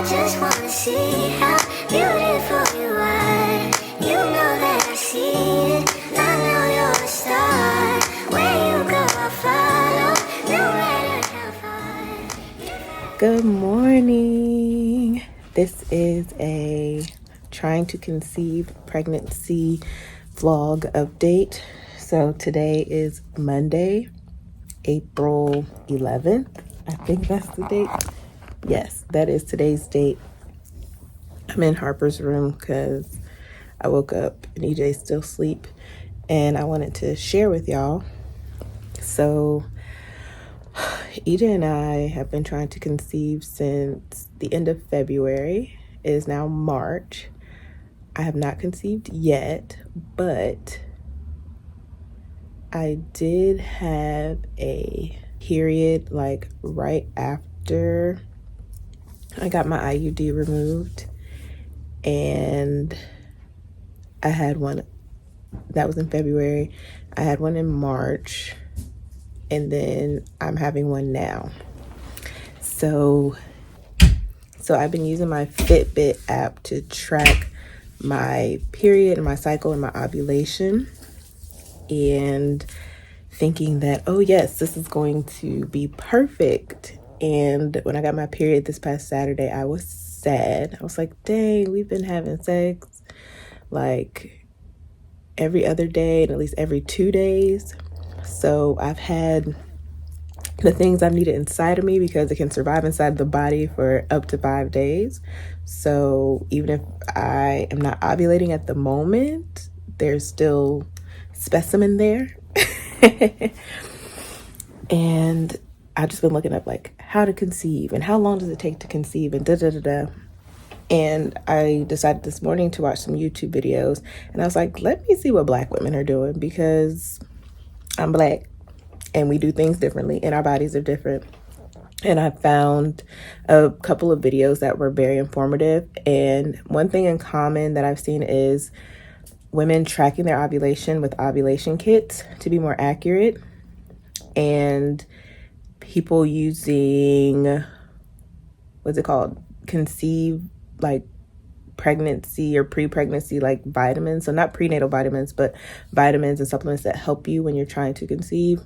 I just wanna see how beautiful you are. You know that I see it. I know you're a star. Where you go, I'll follow, no matter how far. Good morning. This is a trying to conceive pregnancy vlog update. So today is Monday, April 11th. I think that's the date. Yes, that is today's date. I'm in Harper's room because I woke up and EJ's still asleep and I wanted to share with y'all. So EJ and I have been trying to conceive since the end of February. It is now March. I have not conceived yet, but I did have a period like right after I got my IUD removed, and I had one that was in February. I had one in March, and then I'm having one now. So I've been using my Fitbit app to track my period and my cycle and my ovulation, and thinking that, oh yes, this is going to be perfect. And when I got my period this past Saturday, I was sad. I was like, dang, we've been having sex like every other day and at least every 2 days. So I've had the things I've needed inside of me because it can survive inside the body for up to 5 days. So even if I am not ovulating at the moment, there's still specimen there. And I've just been looking up like how to conceive and how long does it take to conceive and And I decided this morning to watch some YouTube videos, and I was like, let me see what Black women are doing, because I'm Black and we do things differently and our bodies are different. And I found a couple of videos that were very informative. And one thing in common that I've seen is women tracking their ovulation with ovulation kits to be more accurate, and people using, what's it called? Conceive, like pregnancy or pre-pregnancy, like vitamins. So not prenatal vitamins, but vitamins and supplements that help you when you're trying to conceive.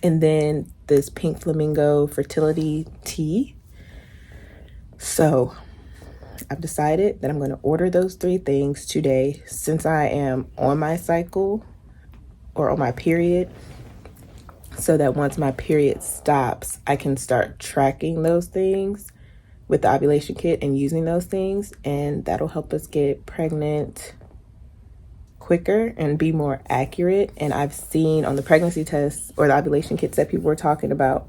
And then this Pink Flamingo Fertility Tea. So I've decided that I'm going to order those 3 things today, since I am on my cycle or on my period, so that once my period stops, I can start tracking those things with the ovulation kit and using those things, and that'll help us get pregnant quicker and be more accurate. And I've seen on the pregnancy tests or the ovulation kits that people were talking about,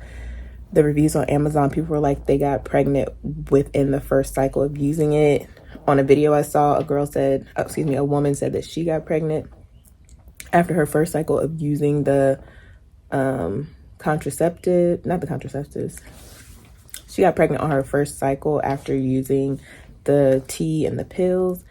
the reviews on Amazon, people were like they got pregnant within the first cycle of using it. On a video I saw, a woman said that she got pregnant after her first cycle of using the contraceptives. She got pregnant on her first cycle after using the tea and the pills,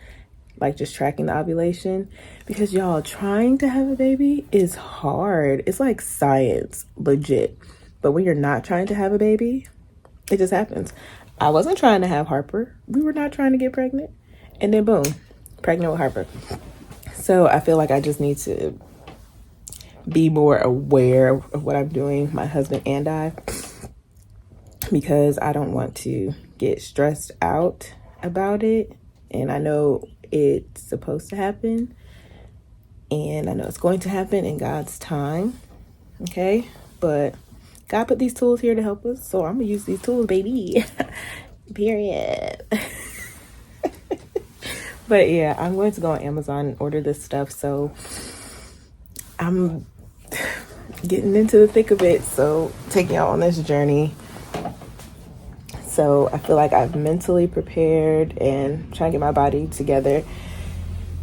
like just tracking the ovulation. Because y'all, trying to have a baby is hard. It's like science, legit. But when you're not trying to have a baby, it just happens. I wasn't trying to have Harper. We were not trying to get pregnant. And then boom, pregnant with Harper. So I feel like I just need to be more aware of what I'm doing, my husband and I, because I don't want to get stressed out about it. And I know it's supposed to happen, and I know it's going to happen in God's time. Okay, but God put these tools here to help us, so I'm gonna use these tools, baby. Period. But yeah, I'm going to go on Amazon and order this stuff. So I'm getting into the thick of it, so taking y'all on this journey. So I feel like I've mentally prepared and trying to get my body together,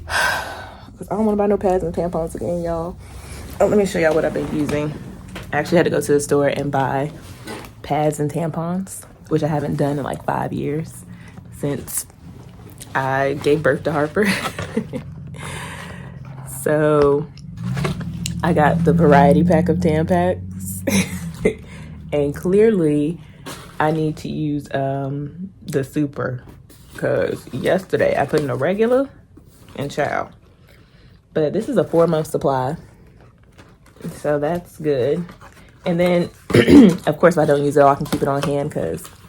because I don't want to buy no pads and tampons again, y'all. Oh, let me show y'all what I've been using. I actually had to go to the store and buy pads and tampons, which I haven't done in like 5 years, since I gave birth to Harper. So I got the variety pack of Tampax. And clearly I need to use the super, because yesterday I put in a regular and child. But this is a 4-month supply, so that's good. And then, of course, if I don't use it all, I can keep it on hand.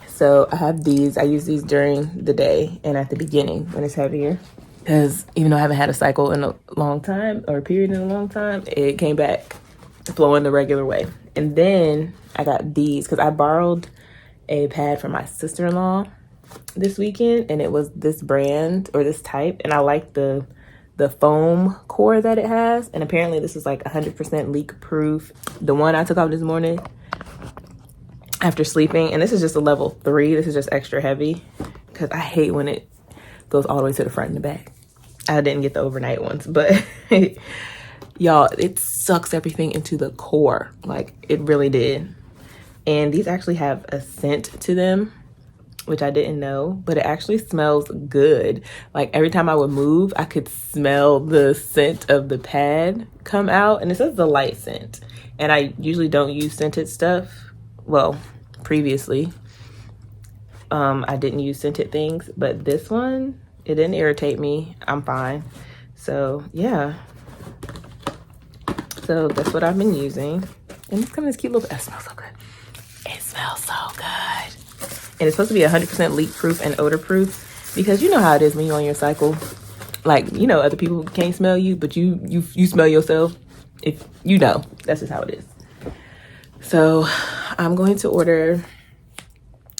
So I have these. I use these during the day and at the beginning when it's heavier. Because even though I haven't had a cycle in a long time, or a period in a long time, it came back flowing the regular way. And then I got these because I borrowed a pad from my sister-in-law this weekend, and it was this brand or this type, and I like the foam core that it has, and apparently this is like 100% leak proof. The one I took off this morning after sleeping, and this is just a level 3, this is just extra heavy because I hate when it goes all the way to the front and the back. I didn't get the overnight ones, but y'all, it sucks everything into the core, like it really did. And these actually have a scent to them, which I didn't know, but it actually smells good. Like every time I would move, I could smell the scent of the pad come out, and it says the light scent. And I usually don't use scented stuff. Well, previously, I didn't use scented things, but this one, it didn't irritate me. I'm fine. So yeah. So that's what I've been using. And it's kind of this cute little, it smells so good. It smells so good. And it's supposed to be 100% leak proof and odor proof, because you know how it is when you're on your cycle. Like, you know, other people can't smell you, but you smell yourself. If you know, that's just how it is. So I'm going to order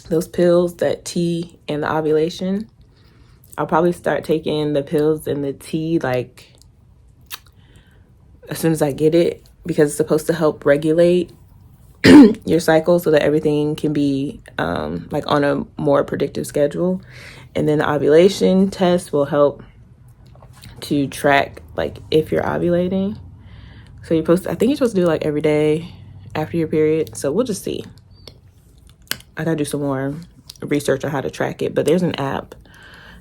those pills, that tea and the ovulation. I'll probably start taking the pills and the tea like as soon as I get it, because it's supposed to help regulate your cycle so that everything can be like on a more predictive schedule. And then the ovulation test will help to track like if you're ovulating. So I think you're supposed to do it like every day after your period. So we'll just see. I gotta do some more research on how to track it, but there's an app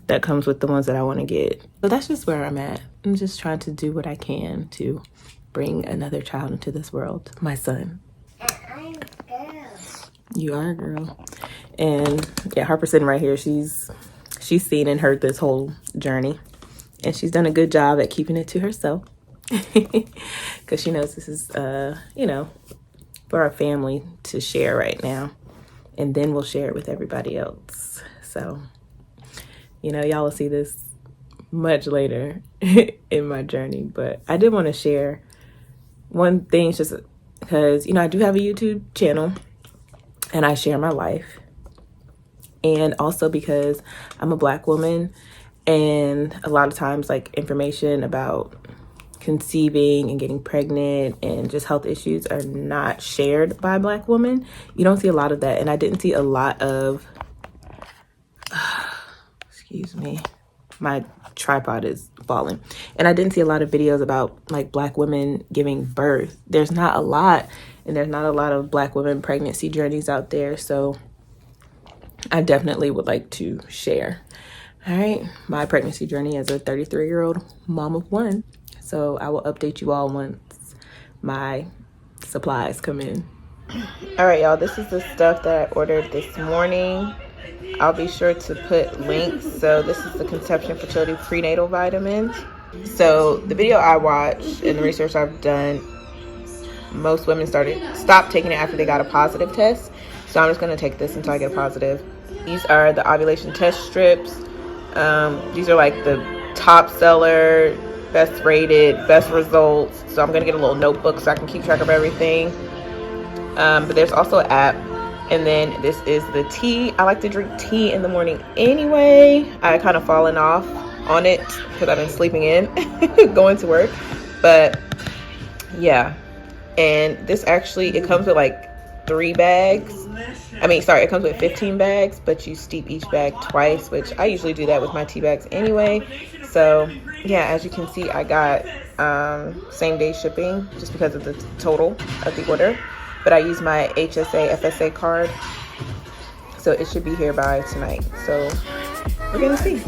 that comes with the ones that I want to get. So that's just where I'm at. I'm just trying to do what I can to bring another child into this world, my son. I'm a girl. You are a girl. And yeah, Harper's sitting right here. She's seen and heard this whole journey, and she's done a good job at keeping it to herself, because she knows this is you know, for our family to share right now, and then we'll share it with everybody else. So, you know, y'all will see this much later in my journey, but I did want to share one thing, just because, you know, I do have a YouTube channel and I share my life, and also because I'm a Black woman, and a lot of times like information about conceiving and getting pregnant and just health issues are not shared by Black women. You don't see a lot of that, and I didn't see a lot of excuse me, my tripod is falling, and I didn't see a lot of videos about like Black women giving birth. There's not a lot, and there's not a lot of Black women pregnancy journeys out there, so I definitely would like to share, all right, my pregnancy journey as a 33-year-old mom of one. So I will update you all once my supplies come in. All right, y'all, this is the stuff that I ordered this morning. I'll be sure to put links. So this is the Conception Fertility Prenatal Vitamins. So the video I watched and the research I've done, most women stopped taking it after they got a positive test. So I'm just going to take this until I get a positive. These are the ovulation test strips. These are like the top seller, best rated, best results. So I'm going to get a little notebook so I can keep track of everything. But there's also an app. And then this is the tea. I like to drink tea in the morning anyway. I kind of fallen off on it because I've been sleeping in going to work. But yeah. And this actually, it comes with like 3 bags. It comes with 15 bags, but you steep each bag twice, which I usually do that with my tea bags anyway. So yeah, as you can see, I got same day shipping just because of the total of the order. But I use my HSA FSA card, so it should be here by tonight. So we're gonna see.